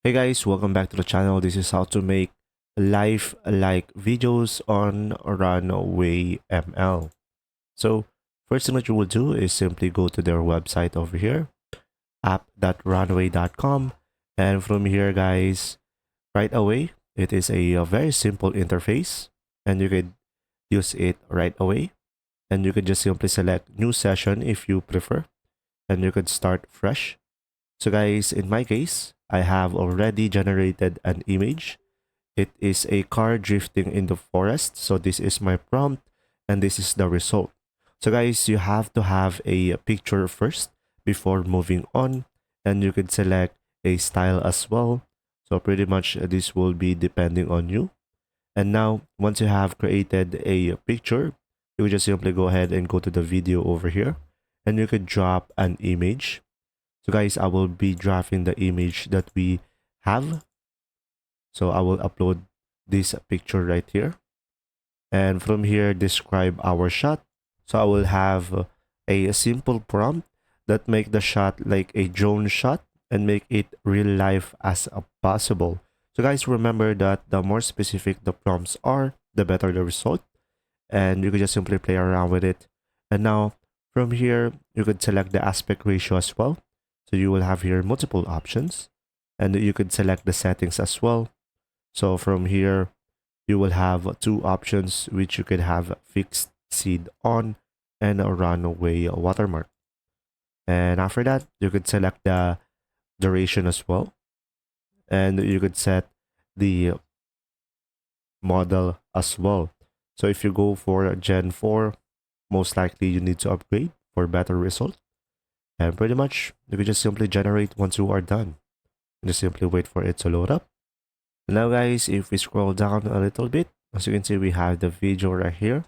Hey guys, welcome back to the channel. This is how to make life-like videos on Runway ML. So first thing that you will do is simply go to their website over here, app.runway.com. And from here, guys, right away, it is a very simple interface and you could use it right away. And you could just simply select new session if you prefer, and you could start fresh. So guys, in my case, I have already generated an image. It is a car drifting in the forest. So this is my prompt and this is the result. So guys, you have to have a picture first before moving on, and you could select a style as well. So pretty much this will be depending on you. And now once you have created a picture, you would just simply go ahead and go to the video over here and you could drop an image. So guys, I will be drafting the image that we have. So I will upload this picture right here. And from here, describe our shot. So I will have a simple prompt that make the shot like a drone shot and make it real life as possible. So guys, remember that the more specific the prompts are, the better the result. And you can just simply play around with it. And now from here, you could select the aspect ratio as well. So you will have here multiple options, and you could select the settings as well. So from here, you will have two options, which you could have fixed seed on and a runaway watermark. And after that, you could select the duration as well. And you could set the model as well. So if you go for Gen 4, most likely you need to upgrade for better result. And pretty much, you can just simply generate once you are done. Just simply wait for it to load up. Now guys, if we scroll down a little bit, as you can see, we have the video right here.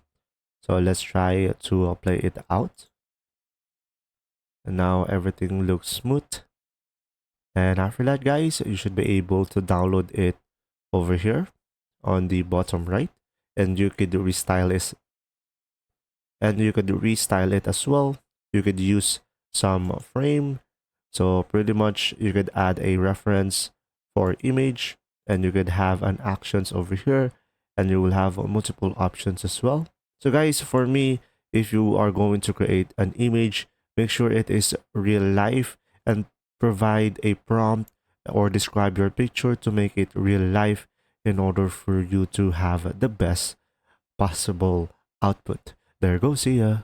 So let's try to play it out. And now everything looks smooth. And after that, guys, you should be able to download it over here on the bottom right. And you could restyle it. And you could restyle it as well. You could use some frame. So pretty much you could add a reference for image, and you could have an actions over here, and you will have multiple options as well. So guys, for me, if you are going to create an image, make sure it is real life and provide a prompt or describe your picture to make it real life in order for you to have the best possible output. There you go, see ya.